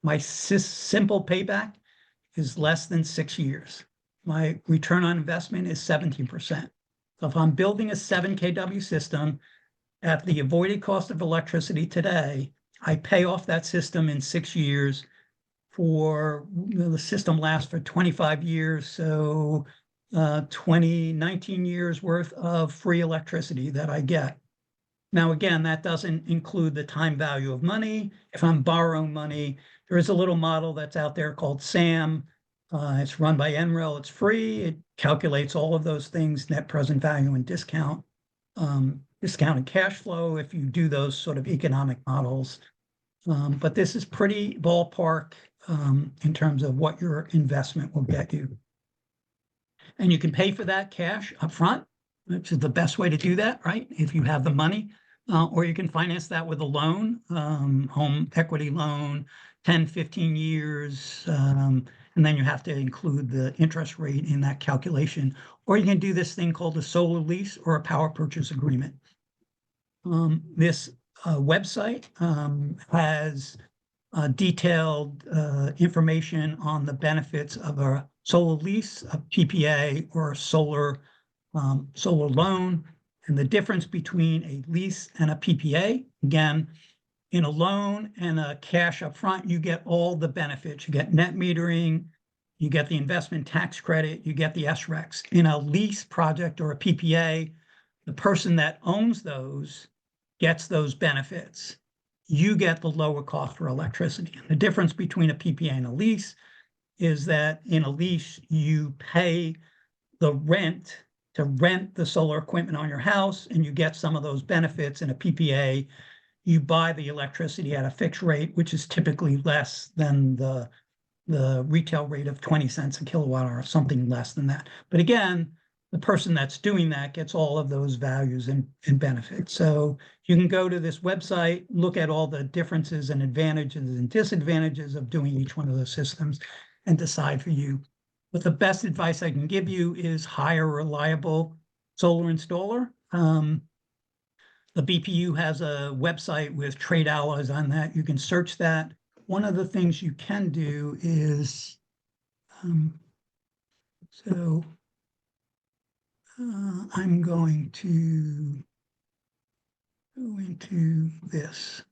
My simple payback is less than 6 years. My return on investment is 17%. So if I'm building a 7 kW system at the avoided cost of electricity today, I pay off that system in 6 years. The system lasts for 25 years, so 19 years worth of free electricity that I get. Now, again, that doesn't include the time value of money. If I'm borrowing money, there is a little model that's out there called SAM. It's run by NREL. It's free. It calculates all of those things, net present value and discounted cash flow, if you do those sort of economic models. But this is pretty ballpark in terms of what your investment will get you. And you can pay for that cash upfront, which is the best way to do that, right? If you have the money, or you can finance that with a loan, home equity loan, 10, 15 years, and then you have to include the interest rate in that calculation. Or you can do this thing called a solar lease or a power purchase agreement. This website has detailed information on the benefits of a solar lease, a PPA, or a solar loan, and the difference between a lease and a PPA. Again, in a loan and a cash upfront, you get all the benefits. You get net metering, you get the investment tax credit, you get the SRECs. In a lease project or a PPA, the person that owns those gets those benefits. You get the lower cost for electricity. And the difference between a PPA and a lease is that in a lease, you pay the rent to rent the solar equipment on your house, and you get some of those benefits. In a PPA, you buy the electricity at a fixed rate, which is typically less than the retail rate of 20 cents a kilowatt hour, something less than that. But again, the person that's doing that gets all of those values and benefits. So you can go to this website, look at all the differences and advantages and disadvantages of doing each one of those systems and decide for you. But the best advice I can give you is hire a reliable solar installer. The BPU has a website with trade allies on that. You can search that. One of the things you can do is, I'm going to go into this.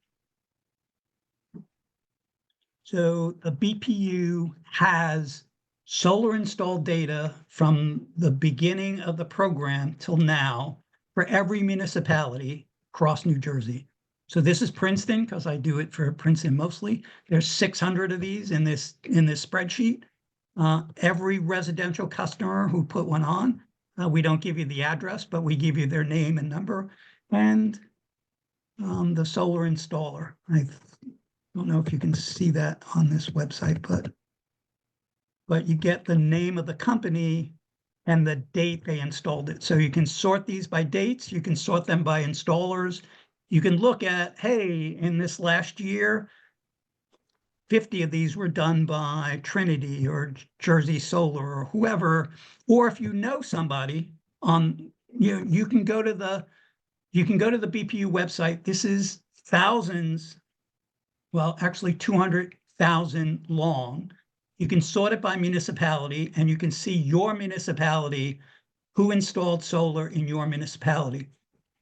So the BPU has solar installed data from the beginning of the program till now for every municipality across New Jersey. So this is Princeton, because I do it for Princeton mostly. There's 600 of these in this spreadsheet. Every residential customer who put one on, we don't give you the address, but we give you their name and number, and the solar installer. I don't know if you can see that on this website, but you get the name of the company and the date they installed it. So you can sort these by dates. You can sort them by installers. You can look at, hey, in this last year, 50 of these were done by Trinity or Jersey Solar or whoever. Or if you know somebody you can go to the BPU website. This is thousands, well, actually 200,000 long. You can sort it by municipality, and you can see your municipality, who installed solar in your municipality.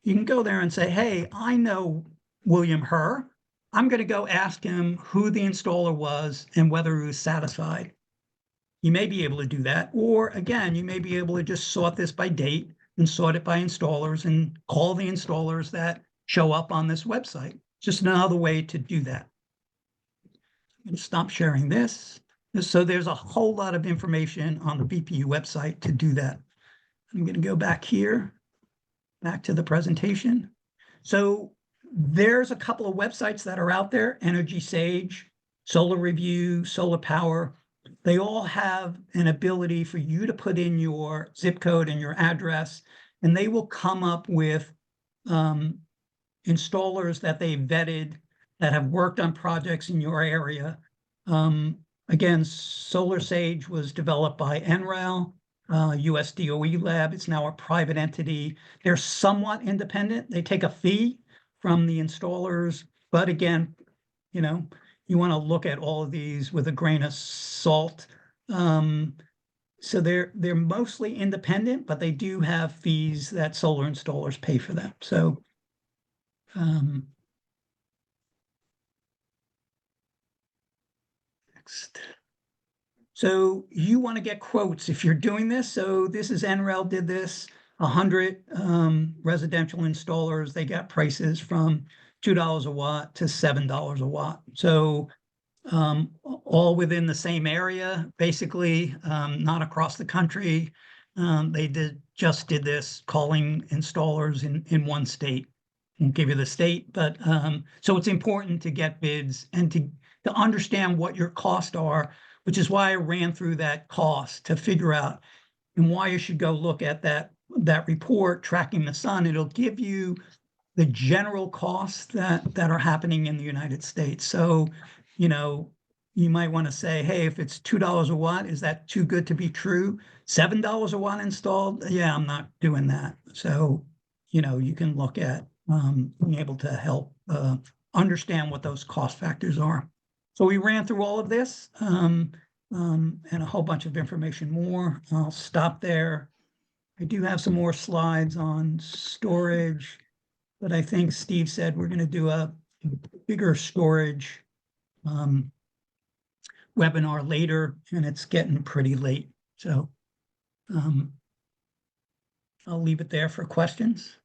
You can go there and say, hey, I know William Herr. I'm going to go ask him who the installer was and whether he was satisfied. You may be able to do that. Or again, you may be able to just sort this by date and sort it by installers and call the installers that show up on this website. Just another way to do that. I'm going to stop sharing this. So there's a whole lot of information on the BPU website to do that. I'm going to go back here, back to the presentation. So there's a couple of websites that are out there: Energy Sage, Solar Review, Solar Power. They all have an ability for you to put in your zip code and your address, and they will come up with installers that they vetted that have worked on projects in your area. Again, Solar Sage was developed by NREL, US DOE lab. It's now a private entity. They're somewhat independent. They take a fee from the installers, but again, you want to look at all of these with a grain of salt. So they're mostly independent, but they do have fees that solar installers pay for them. So next. So you want to get quotes if you're doing this. So this is NREL did this. 100 residential installers, they got prices from $2 a watt to $7 a watt. So all within the same area, basically, not across the country. They just did this, calling installers in one state. Won't give you the state, but so it's important to get bids and to understand what your costs are, which is why I ran through that cost to figure out, and why you should go look at that report, Tracking the Sun. It'll give you the general costs that are happening in the United States. So, you might want to say, hey, if it's $2 a watt, is that too good to be true? $7 a watt installed? Yeah, I'm not doing that. So, you can look at being able to help understand what those cost factors are. So we ran through all of this and a whole bunch of information more. I'll stop there. I do have some more slides on storage, but I think Steve said we're going to do a bigger storage webinar later, and it's getting pretty late. So I'll leave it there for questions.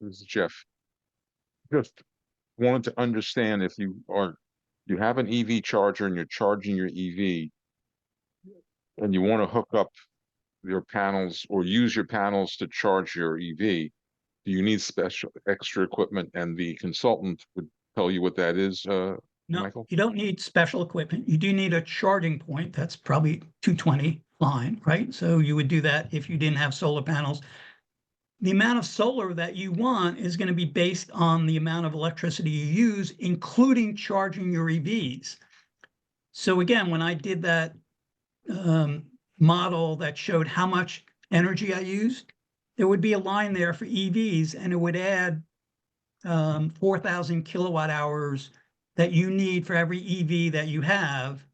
This is Jeff. Just wanted to understand, if you have an EV charger and you're charging your EV, and you want to hook up your panels or use your panels to charge your EV, do you need special extra equipment? And the consultant would tell you what that is, No, Michael? you don't need special equipment. You do need a charging point. That's probably 220. line, right? So you would do that if you didn't have solar panels. The amount of solar that you want is going to be based on the amount of electricity you use, including charging your EVs. So again, when I did that model that showed how much energy I used, there would be a line there for EVs, and it would add 4,000 kilowatt hours that you need for every EV that you have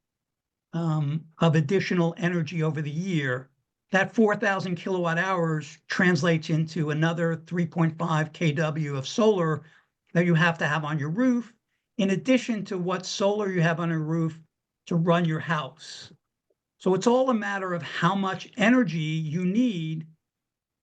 of additional energy over the year. That 4,000 kilowatt hours translates into another 3.5 kW of solar that you have to have on your roof, in addition to what solar you have on your roof to run your house. So it's all a matter of how much energy you need,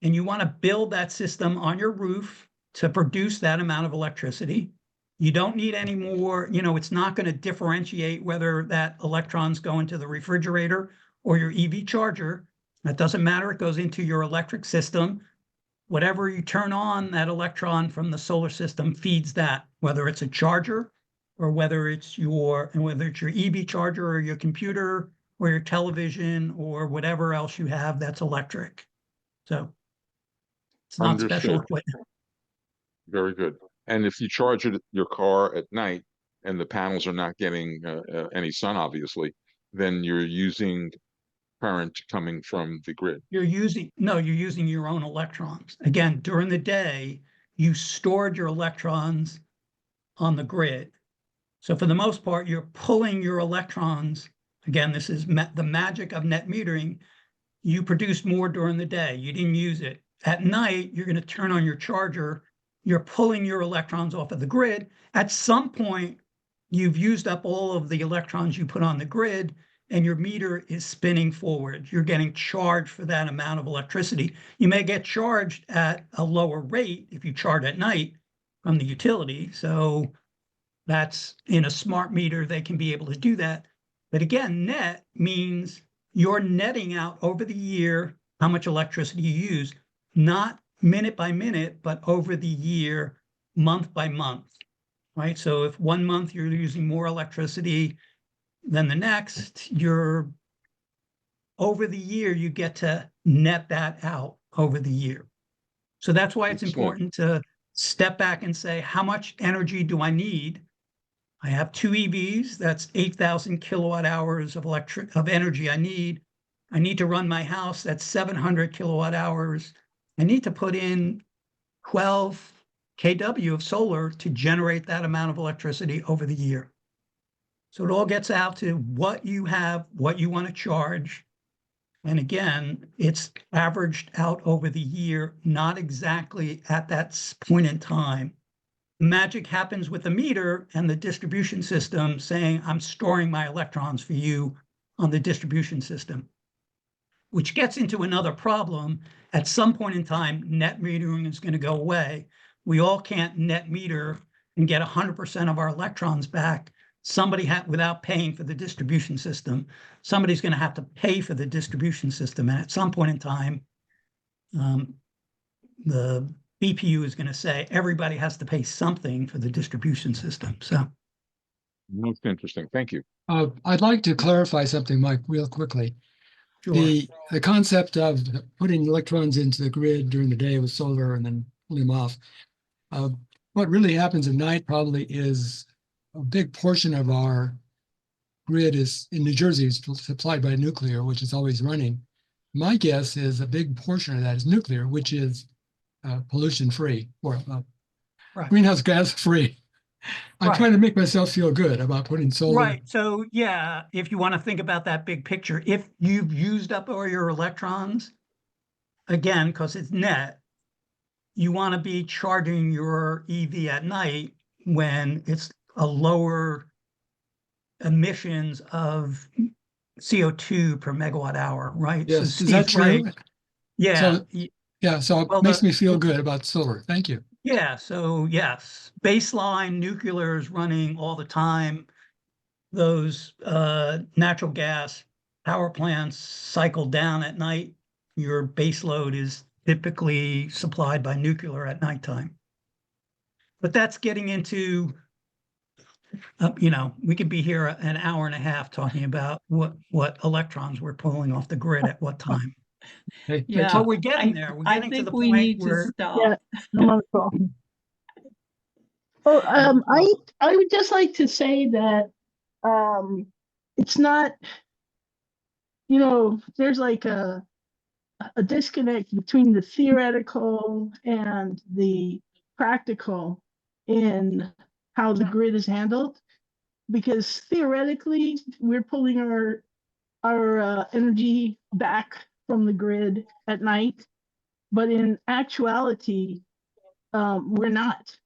and you want to build that system on your roof to produce that amount of electricity. You don't need any more, it's not going to differentiate whether that electrons go into the refrigerator or your EV charger. That doesn't matter. It goes into your electric system. Whatever you turn on, that electron from the solar system feeds that, whether it's a charger or whether it's your EV charger or your computer or your television or whatever else you have that's electric. So it's not special Understood. equipment. Very good. And if you charge your car at night and the panels are not getting any sun, obviously, then you're using current coming from the grid. You're using your own electrons. Again, during the day, you stored your electrons on the grid. So for the most part, you're pulling your electrons. Again, this is the magic of net metering. You produce more during the day. You didn't use it. At night, you're going to turn on your charger. You're pulling your electrons off of the grid. At some point, you've used up all of the electrons you put on the grid, and your meter is spinning forward. You're getting charged for that amount of electricity. You may get charged at a lower rate if you charge at night from the utility. So that's in a smart meter, they can be able to do that. But again, net means you're netting out over the year how much electricity you use, not minute by minute, but over the year, month by month, right? So if 1 month you're using more electricity than the next, over the year, you get to net that out over the year. So that's why it's Excellent. important to step back and say, how much energy do I need? I have 2 EVs, that's 8,000 kilowatt hours of energy I need. I need to run my house, that's 700 kilowatt hours. I need to put in 12 kW of solar to generate that amount of electricity over the year. So it all gets out to what you have, what you want to charge. And again, it's averaged out over the year, not exactly at that point in time. Magic happens with the meter and the distribution system saying, I'm storing my electrons for you on the distribution system, which gets into another problem. At some point in time, net metering is going to go away. We all can't net meter and get 100% of our electrons back. Without paying for the distribution system, somebody's going to have to pay for the distribution system. And at some point in time, the BPU is going to say everybody has to pay something for the distribution system. So Most interesting. Thank you. I'd like to clarify something, Mike, real quickly. sure. The concept of putting electrons into the grid during the day with solar and then pulling them off. What really happens at night probably is a big portion of our grid is in New Jersey is supplied by nuclear, which is always running. My guess is a big portion of that is nuclear, which is pollution free or Right. greenhouse gas free. I'm Right. trying to make myself feel good about putting solar. Right. So yeah, if you want to think about that big picture, if you've used up all your electrons, again, because it's net, you want to be charging your EV at night when it's a lower emissions of CO2 per megawatt hour, right? Yes, So is that Steve true? Flake- Yeah. So- Yeah, so it Well, makes me feel good about solar. Thank you. Yeah, so yes, baseline nuclear is running all the time. Those natural gas power plants cycle down at night. Your base load is typically supplied by nuclear at nighttime. But that's getting into You know, we could be here an hour and a half talking about what electrons we're pulling off the grid at what time. Hey, Yeah. But we're getting I- there. We're I getting to think the we point need to where, stop. I'm on the call. Oh, I would just like to say that it's not, there's like a disconnect between the theoretical and the practical in how the grid is handled. Because theoretically, we're pulling our energy back from the grid at night, but in actuality, we're not.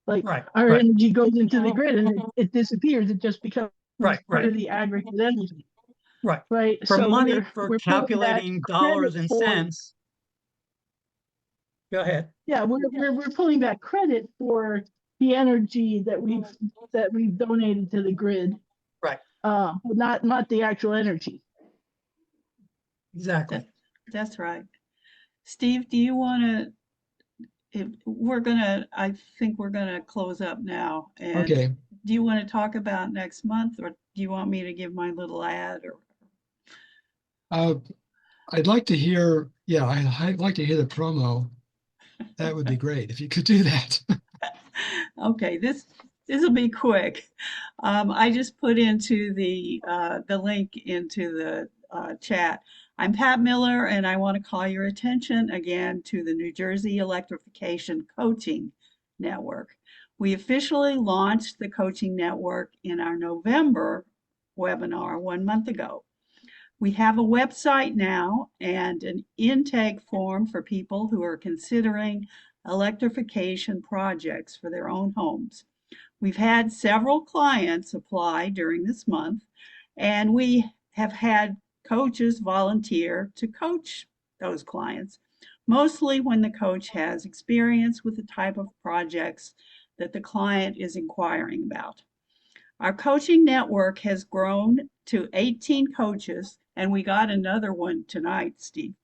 Like Right, our right. energy goes into the grid and it disappears. It just becomes Right, part right. of the aggregate energy, right. right? For So money, we're for pulling back calculating dollars credit and for- cents. Go ahead. Yeah, we're pulling back credit for the energy that we've donated to the grid. Right. But not the actual energy. Exactly. That's right. Steve, do you want to, I think we're gonna close up now. And Okay, do you want to talk about next month, or do you want me to give my little ad, or? I'd like to hear, yeah, I'd like to hear the promo. That would be great if you could do that. Okay, this will be quick. I just put into the link into the chat. I'm Pat Miller, and I want to call your attention again to the New Jersey Electrification Coaching Network. We officially launched the coaching network in our November webinar 1 month ago. We have a website now and an intake form for people who are considering electrification projects for their own homes. We've had several clients apply during this month, and we have had coaches volunteer to coach those clients, mostly when the coach has experience with the type of projects that the client is inquiring about. Our coaching network has grown to 18 coaches, and we got another one tonight, Steve.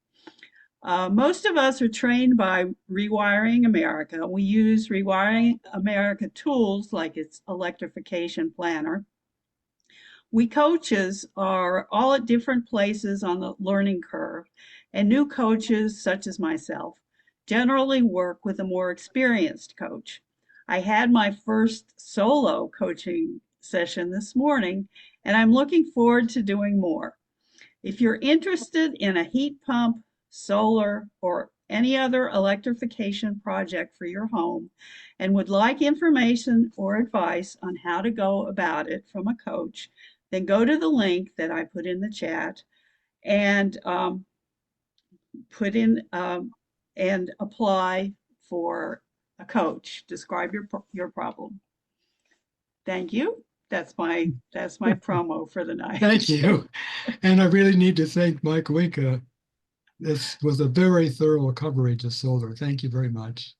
Most of us are trained by Rewiring America. We use Rewiring America tools like its electrification planner. We coaches are all at different places on the learning curve, and new coaches, such as myself, generally work with a more experienced coach. I had my first solo coaching session this morning, and I'm looking forward to doing more. If you're interested in a heat pump, solar, or any other electrification project for your home and would like information or advice on how to go about it from a coach, then go to the link that I put in the chat and put in and apply for a coach. Describe your problem. Thank you. That's my promo for the night. Thank you. And I really need to thank Mike Winka. This was a very thorough coverage of solar. Thank you very much.